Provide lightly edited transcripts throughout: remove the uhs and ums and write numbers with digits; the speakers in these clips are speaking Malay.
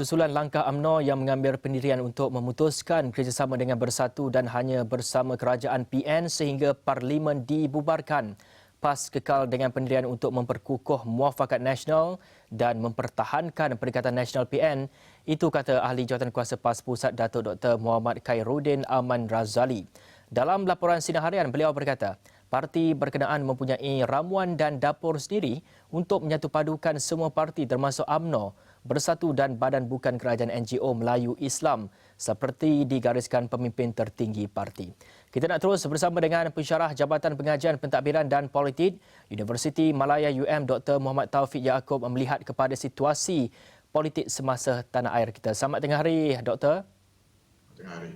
Susulan langkah UMNO yang mengambil pendirian untuk memutuskan kerjasama dengan Bersatu dan hanya bersama kerajaan PN sehingga Parlimen dibubarkan. PAS kekal dengan pendirian untuk memperkukuh muafakat nasional dan mempertahankan Perikatan Nasional PN. Itu kata Ahli Jawatankuasa PAS Pusat Datuk Dr. Muhammad Khairuddin Aman Razali. Dalam laporan sinar harian, beliau berkata, parti berkenaan mempunyai ramuan dan dapur sendiri untuk menyatupadukan semua parti termasuk UMNO, Bersatu dan Badan Bukan Kerajaan NGO Melayu Islam seperti digariskan pemimpin tertinggi parti. Kita nak terus bersama dengan pensyarah Jabatan Pengajian Pentadbiran dan Politik Universiti Malaya UM Dr. Muhammad Taufik Yaakob melihat kepada situasi politik semasa tanah air kita. Selamat tengah hari, Doktor. Tengah hari.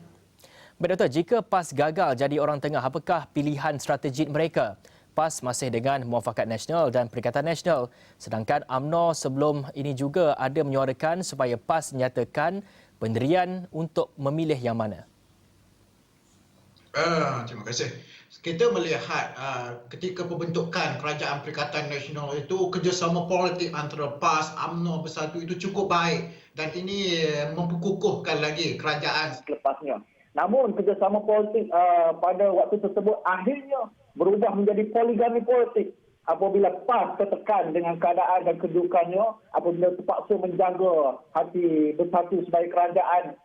Baik, Doktor, jika PAS gagal jadi orang tengah, apakah pilihan strategik mereka? PAS masih dengan Muafakat Nasional dan Perikatan Nasional. Sedangkan UMNO sebelum ini juga ada menyuarakan supaya PAS nyatakan pendirian untuk memilih yang mana. Terima kasih. Kita melihat ketika pembentukan Kerajaan Perikatan Nasional itu, kerjasama politik antara PAS, UMNO, Bersatu itu cukup baik dan ini memperkukuhkan lagi kerajaan selepasnya. Namun kerjasama politik pada waktu tersebut akhirnya berubah menjadi poligami politik apabila PAS tertekan dengan keadaan dan kedudukannya, apabila terpaksa menjaga hati Bersatu sebagai kerajaan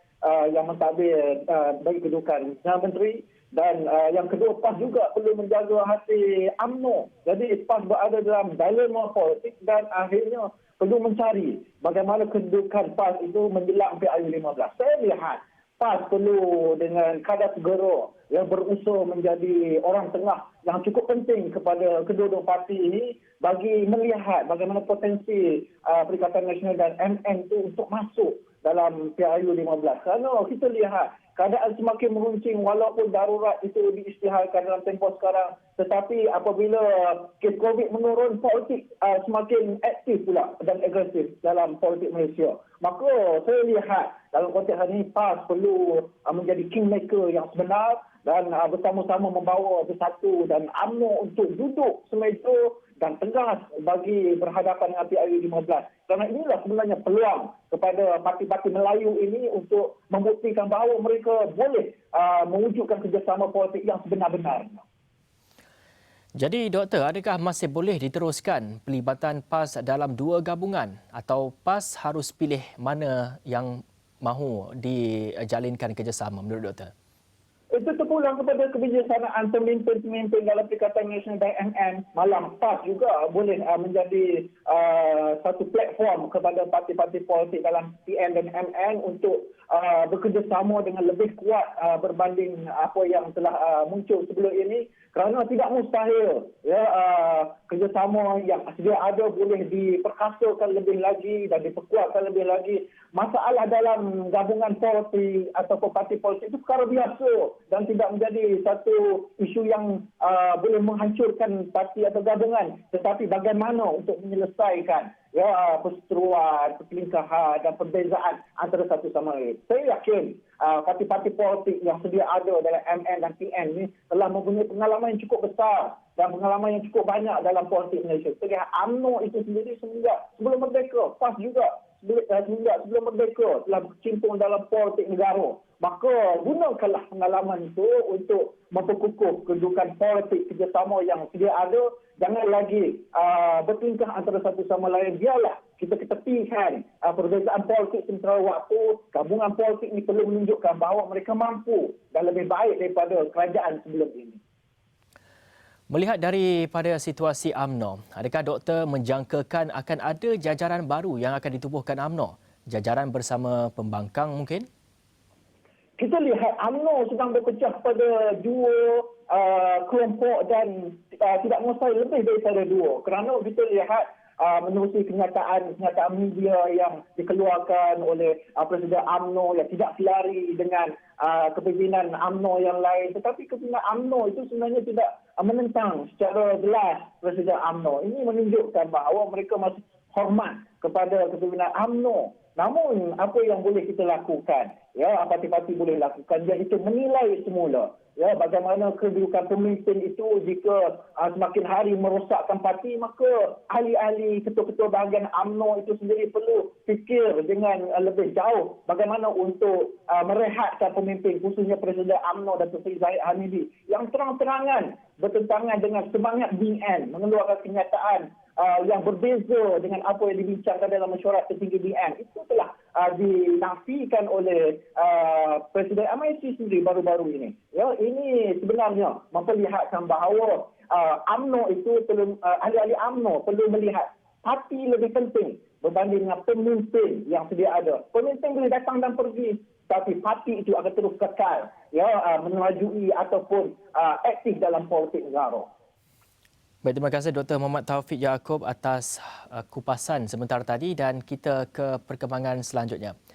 yang mentadbir bagi kedudukan Perdana Menteri, dan yang kedua PAS juga perlu menjaga hati UMNO. Jadi PAS berada dalam dilema politik dan akhirnya perlu mencari bagaimana kedudukan PAS itu menjelang PRU15. Saya lihat PAS perlu dengan kadar segera yang berusaha menjadi orang tengah yang cukup penting kepada kedua-dua parti ini bagi melihat bagaimana potensi Perikatan Nasional dan MN itu untuk masuk dalam PRU15. Kerana kita lihat keadaan semakin meruncing walaupun darurat itu diisytiharkan dalam tempoh sekarang, tetapi apabila kes COVID menurun, politik semakin aktif pula dan agresif dalam politik Malaysia. Maka saya lihat dalam konteks ini PAS perlu menjadi kingmaker yang sebenar dan bersama-sama membawa Bersatu dan UMNO untuk duduk semeja dan tegas bagi berhadapan dengan PRU15. Kerana inilah sebenarnya peluang kepada parti-parti Melayu ini untuk membuktikan bahawa mereka boleh mewujudkan kerjasama politik yang sebenar-benarnya. Jadi, Doktor, adakah masih boleh diteruskan pelibatan PAS dalam dua gabungan atau PAS harus pilih mana yang mahu dijalinkan kerjasama menurut Doktor? Itu terpulang kepada kebijaksanaan pemimpin-pemimpin dalam Perikatan Nasional dan MN. Malam PAS juga boleh menjadi satu platform kepada parti-parti politik dalam PN dan MN untuk bekerjasama dengan lebih kuat berbanding apa yang telah muncul sebelum ini. Kerana tidak mustahil kerjasama yang sedia ada boleh diperkasakan lebih lagi dan diperkuatkan lebih lagi. Masalah dalam gabungan politik atau parti politik itu perkara biasa dan tidak menjadi satu isu yang boleh menghancurkan parti atau gabungan. Tetapi bagaimana untuk menyelesaikan perseteruan, perselingkahan dan perbezaan antara satu sama lain. Saya yakin parti-parti politik yang sedia ada dalam MN dan PN ini telah mempunyai pengalaman yang cukup besar dan pengalaman yang cukup banyak dalam politik Malaysia. Sebagai UMNO itu sendiri sebelum merdeka, PAS juga sebelum merdeka telah berkecimpung dalam politik negara. Maka gunakanlah pengalaman itu untuk memperkukuh kedudukan politik kerjasama yang sedia ada. Jangan lagi bertingkah antara satu sama lain. Biarlah kita ketepikan perbezaan politik sementara waktu. Gabungan politik ini perlu menunjukkan bahawa mereka mampu dan lebih baik daripada kerajaan sebelum ini. Melihat daripada situasi UMNO, adakah Doktor menjangkakan akan ada jajaran baru yang akan ditubuhkan UMNO? Jajaran bersama pembangkang mungkin? Kita lihat UMNO sedang berpecah pada dua kelompok dan tidak mustahil lebih daripada dua. Kerana kita lihat menerusi kenyataan media yang dikeluarkan oleh Presiden UMNO yang tidak selari dengan kepimpinan UMNO yang lain. Tetapi kepimpinan UMNO itu sebenarnya tidak menentang secara jelas Presiden UMNO. Ini menunjukkan bahawa mereka masih hormat kepada kepimpinan UMNO Namun apa yang boleh kita lakukan, ya parti-parti boleh lakukan, iaitu menilai semula ya bagaimana kedudukan pemimpin itu jika semakin hari merosakkan parti, maka ahli-ahli ketua-ketua bahagian UMNO itu sendiri perlu fikir dengan lebih jauh bagaimana untuk merehatkan pemimpin, khususnya Presiden UMNO Datuk Seri Zahid Hamidi yang terang-terangan bertentangan dengan semangat BN, mengeluarkan kenyataan yang berbeza dengan apa yang dibincangkan dalam mesyuarat tertinggi BN. Itu telah dinafikan oleh Presiden MIC sendiri baru-baru ini. Ya, ini sebenarnya memperlihatkan bahawa UMNO itu perlu, ahli-ahli UMNO perlu melihat parti lebih penting berbanding dengan pemimpin yang sedia ada. Pemimpin boleh datang dan pergi, tapi parti itu akan terus kekal ya menajui ataupun aktif dalam politik negara. Baik, terima kasih Dr. Muhammad Taufik Yaakob atas kupasan sebentar tadi dan kita ke perkembangan selanjutnya.